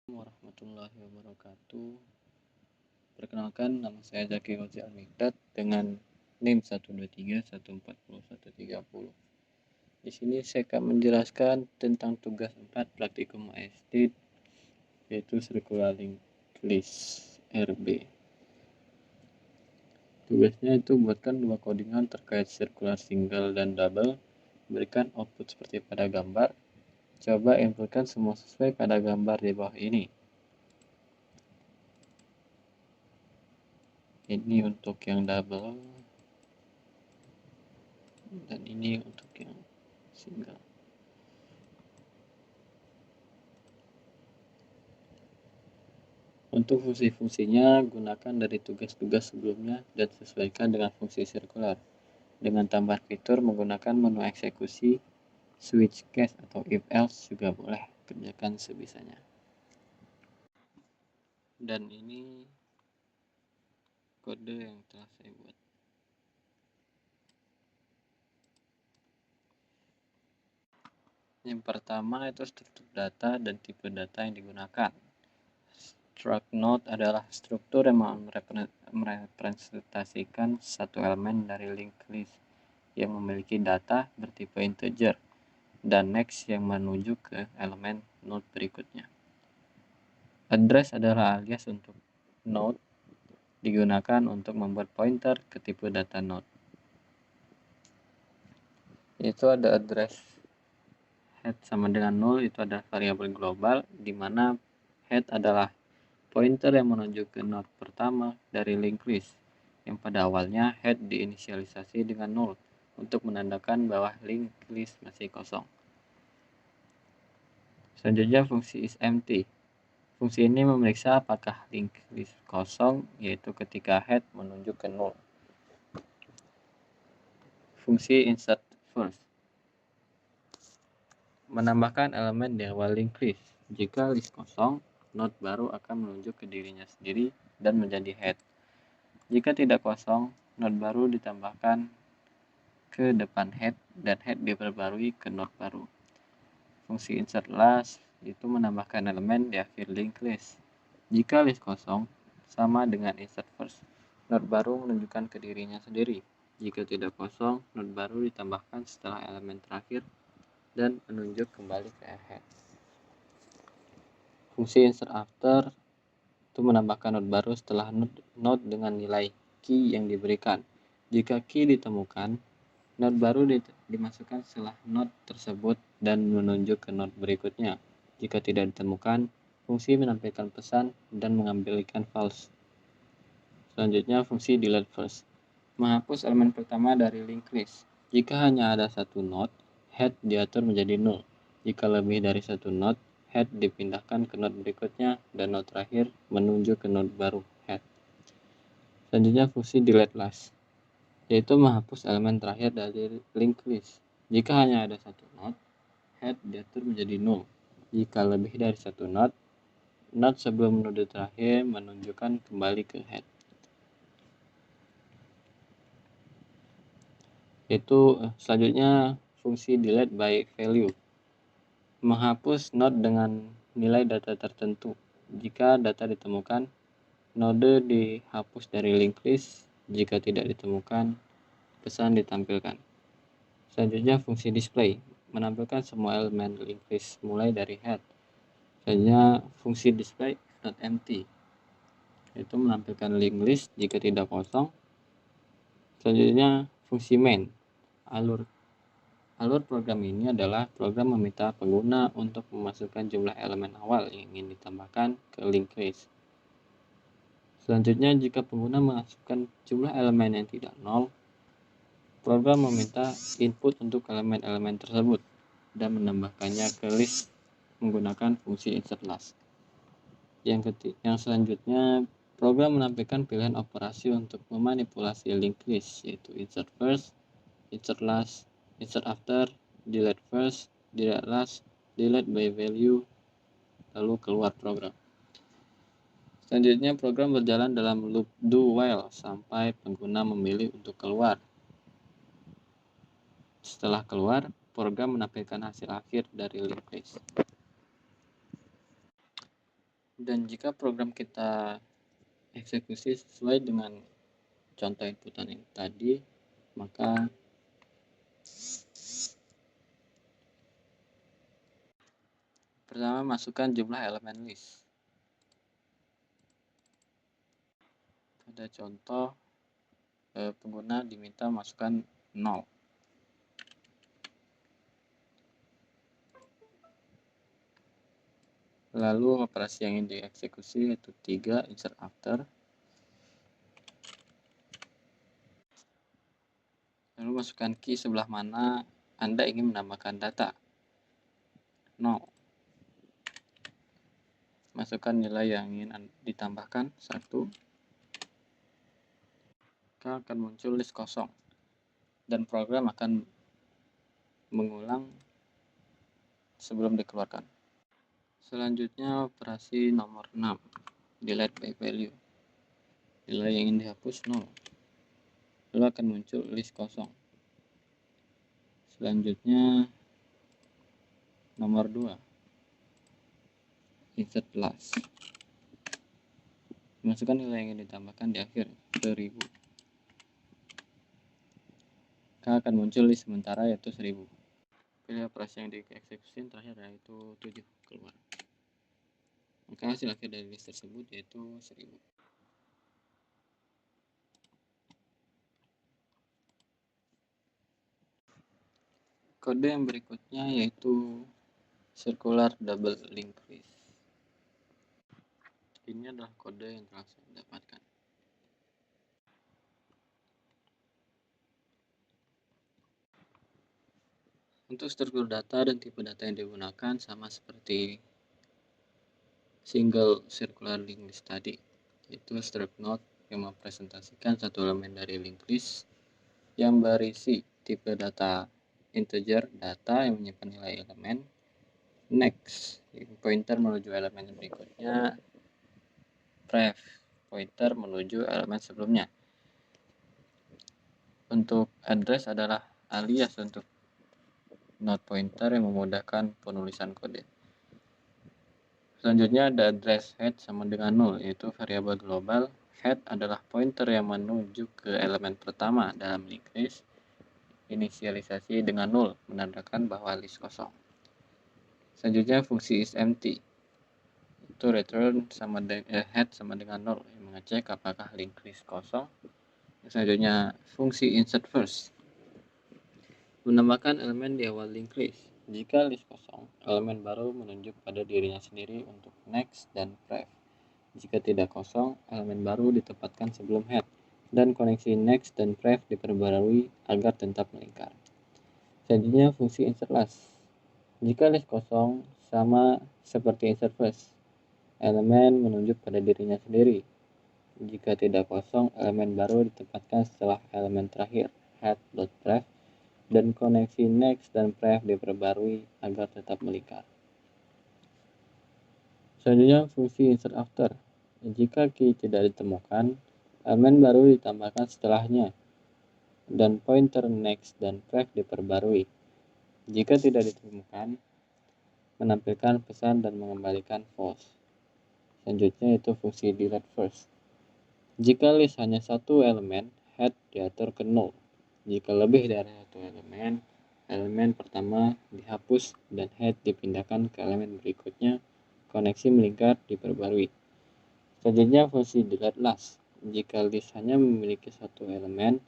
Warahmatullahi wabarakatuh. Perkenalkan, nama saya Zaki Rozi Al-Mikdad dengan NIM 123140130. Di sini saya akan menjelaskan tentang tugas 4 praktikum ASD, yaitu Circular Link List RB. Tugasnya itu buatkan dua codingan terkait circular single dan double, berikan output seperti pada gambar. Coba inputkan semua sesuai pada gambar di bawah ini. Ini untuk yang double dan ini untuk yang single. Untuk fungsi-fungsinya, gunakan dari tugas-tugas sebelumnya dan sesuaikan dengan fungsi sirkular. Dengan tambahan fitur menggunakan menu eksekusi, switch case atau if else juga boleh, kerjakan sebisanya. Dan ini kode yang telah saya buat. Yang pertama itu struktur data dan tipe data yang digunakan. Struct node adalah struktur yang merepresentasikan satu elemen dari linked list yang memiliki data bertipe integer dan next yang menuju ke elemen node berikutnya. Address adalah alias untuk node, digunakan untuk membuat pointer ke tipe data node. Itu ada address head sama dengan 0, itu adalah variabel global di mana head adalah pointer yang menuju ke node pertama dari linked list yang pada awalnya head diinisialisasi dengan 0 untuk menandakan bahwa linked list masih kosong. Selanjutnya fungsi isEmpty. Fungsi ini memeriksa apakah linked list kosong, yaitu ketika head menunjuk ke 0. Fungsi insertFirst menambahkan elemen di awal linked list. Jika list kosong, node baru akan menunjuk ke dirinya sendiri dan menjadi head. Jika tidak kosong, node baru ditambahkan ke depan head dan head diperbarui ke node baru. Fungsi insertLast itu menambahkan elemen di akhir linked list. Jika list kosong, sama dengan insertFirst, node baru menunjukkan ke dirinya sendiri. Jika tidak kosong, node baru ditambahkan setelah elemen terakhir dan menunjuk kembali ke head. Fungsi insertAfter itu menambahkan node baru setelah node dengan nilai key yang diberikan. Jika key ditemukan, node baru dimasukkan setelah node tersebut dan menunjuk ke node berikutnya. Jika tidak ditemukan, fungsi menampilkan pesan dan mengambilkan false. Selanjutnya fungsi deleteFirst menghapus elemen pertama dari linked list. Jika hanya ada satu node, head diatur menjadi 0. Jika lebih dari satu node, head dipindahkan ke node berikutnya dan node terakhir menunjuk ke node baru head. Selanjutnya fungsi deleteLast, yaitu menghapus elemen terakhir dari linked list. Jika hanya ada satu node, head diatur menjadi 0. Jika lebih dari satu node sebelum node terakhir menunjukkan kembali ke head. Itu selanjutnya fungsi delete by value, menghapus node dengan nilai data tertentu. Jika data ditemukan, node dihapus dari linked list. Jika tidak ditemukan, pesan ditampilkan. Selanjutnya fungsi display, menampilkan semua elemen linked list mulai dari head. Selanjutnya fungsi display not empty, itu menampilkan linked list jika tidak kosong. Selanjutnya fungsi main. Alur program ini adalah program meminta pengguna untuk memasukkan jumlah elemen awal yang ingin ditambahkan ke linked list. Selanjutnya, jika pengguna memasukkan jumlah elemen yang tidak nol, program meminta input untuk elemen-elemen tersebut dan menambahkannya ke list menggunakan fungsi insertLast. Yang selanjutnya, program menampilkan pilihan operasi untuk memanipulasi linked list, yaitu insertFirst, insertLast, insertAfter, deleteFirst, deleteLast, delete by value, lalu keluar program. Selanjutnya program berjalan dalam loop do while sampai pengguna memilih untuk keluar. Setelah keluar, program menampilkan hasil akhir dari linked list. Dan jika program kita eksekusi sesuai dengan contoh inputan ini tadi, maka pertama masukkan jumlah elemen list. Pada contoh pengguna diminta masukkan 0. Lalu operasi yang ingin dieksekusi yaitu 3 insert after. Lalu masukkan key sebelah mana Anda ingin menambahkan data. 0. Masukkan nilai yang ingin ditambahkan 1. Maka akan muncul list kosong. Dan program akan mengulang sebelum dikeluarkan. Selanjutnya operasi nomor 6, delete by value. Nilai yang ingin dihapus 0. Lalu akan muncul list kosong. Selanjutnya nomor 2, insert plus. Masukkan nilai yang ingin ditambahkan di akhir 1000. Maka akan muncul list sementara yaitu 1000. Pilih operasi yang dieksekusi terakhir yaitu 7 keluar. Maka hasil akhir dari list tersebut yaitu 1000. Kode yang berikutnya yaitu circular double linked list. Ini adalah kode yang telah saya dapatkan. Untuk struktur data dan tipe data yang digunakan sama seperti single circular linked list tadi, yaitu struct node yang mempresentasikan satu elemen dari linked list yang berisi tipe data integer data yang menyimpan nilai elemen, next pointer menuju elemen berikutnya, pref pointer menuju elemen sebelumnya. Untuk address adalah alias untuk node pointer yang memudahkan penulisan kode. Selanjutnya ada address head sama dengan 0, yaitu variabel global. Head adalah pointer yang menuju ke elemen pertama dalam linked list. Inisialisasi dengan 0, menandakan bahwa list kosong. Selanjutnya fungsi isEmpty, itu return head sama dengan 0, yang mengecek apakah linked list kosong. Selanjutnya fungsi insert first, menambahkan elemen di awal linked list. Jika list kosong, elemen baru menunjuk pada dirinya sendiri untuk next dan pref. Jika tidak kosong, elemen baru ditempatkan sebelum head, dan koneksi next dan pref diperbarui agar tetap melingkar. Selanjutnya fungsi insert last. Jika list kosong, sama seperti insert first, elemen menunjuk pada dirinya sendiri. Jika tidak kosong, elemen baru ditempatkan setelah elemen terakhir, head.pref, dan koneksi next dan pref diperbarui agar tetap melingkar. Selanjutnya fungsi insert after. Jika key tidak ditemukan, elemen baru ditambahkan setelahnya, dan pointer next dan pref diperbarui. Jika tidak ditemukan, menampilkan pesan dan mengembalikan false. Selanjutnya itu fungsi delete first. Jika list hanya satu elemen, head diatur ke 0. Jika lebih dari satu elemen, elemen pertama dihapus dan head dipindahkan ke elemen berikutnya, koneksi melingkar diperbarui. Selanjutnya fungsi delete last. Jika list hanya memiliki satu elemen,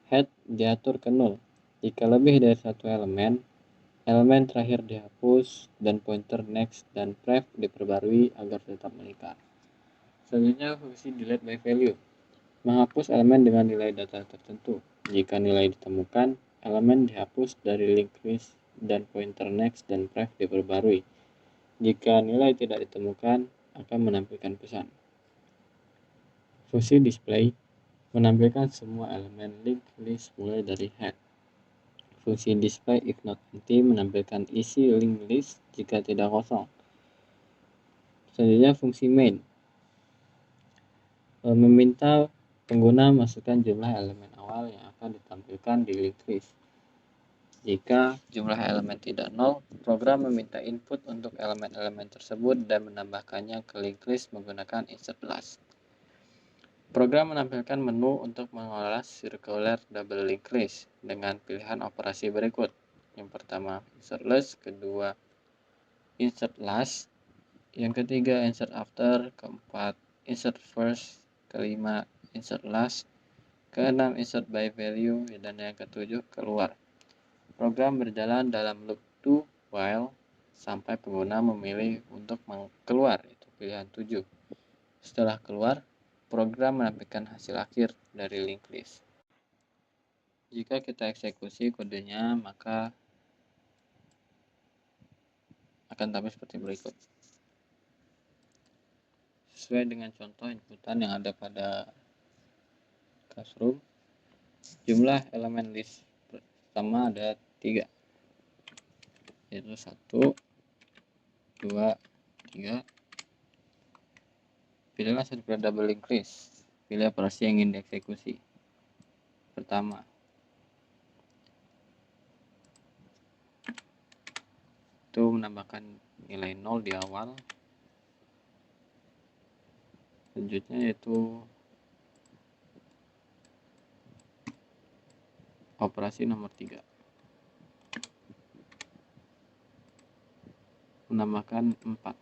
head diatur ke 0. Jika lebih dari satu elemen, elemen terakhir dihapus dan pointer next dan pref diperbarui agar tetap melingkar. Selanjutnya fungsi delete by value, menghapus elemen dengan nilai data tertentu. Jika nilai ditemukan, elemen dihapus dari linked list dan pointer next dan pref diperbarui. Jika nilai tidak ditemukan, akan menampilkan pesan. Fungsi display, menampilkan semua elemen linked list mulai dari head. Fungsi display if not empty, menampilkan isi linked list jika tidak kosong. Selanjutnya fungsi main, meminta pengguna masukkan jumlah elemen awal yang akan ditampilkan di linked list. Jika jumlah elemen tidak nol, program meminta input untuk elemen-elemen tersebut dan menambahkannya ke linked list menggunakan insert last. Program menampilkan menu untuk mengolah circular double linked list dengan pilihan operasi berikut. Yang pertama, insert list, kedua, insert last, yang ketiga, insert after, keempat, insert first, kelima, insert last, keenam, insert by value, dan yang ketujuh, keluar. Program berjalan dalam loop do while sampai pengguna memilih untuk keluar, itu pilihan 7. Setelah keluar, program menampilkan hasil akhir dari linked list. Jika kita eksekusi kodenya, maka akan tampil seperti berikut. Sesuai dengan contoh inputan yang ada pada classroom, jumlah elemen list pertama ada 3, yaitu 1, 2, 3. Pilihlah circular double linked list. Pilih operasi yang ingin dieksekusi. Pertama, itu menambahkan nilai 0 di awal. Selanjutnya yaitu operasi nomor 3, menambahkan 4.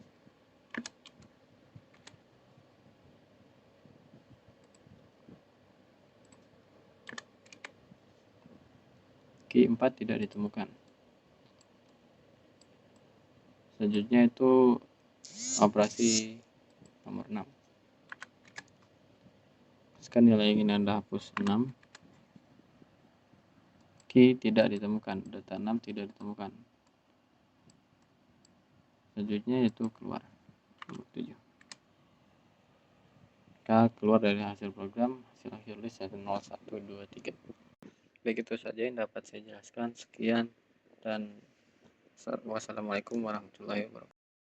Key 4 tidak ditemukan. Selanjutnya itu operasi nomor 6. Sekarang nilai yang ingin Anda hapus 6. Key tidak ditemukan, data 6 tidak ditemukan. Selanjutnya itu keluar, nomor 7. Kita keluar dari hasil program, hasil akhir list 0, 1, 2, 3. Baik, itu saja yang dapat saya jelaskan. Sekian dan wassalamualaikum warahmatullahi wabarakatuh.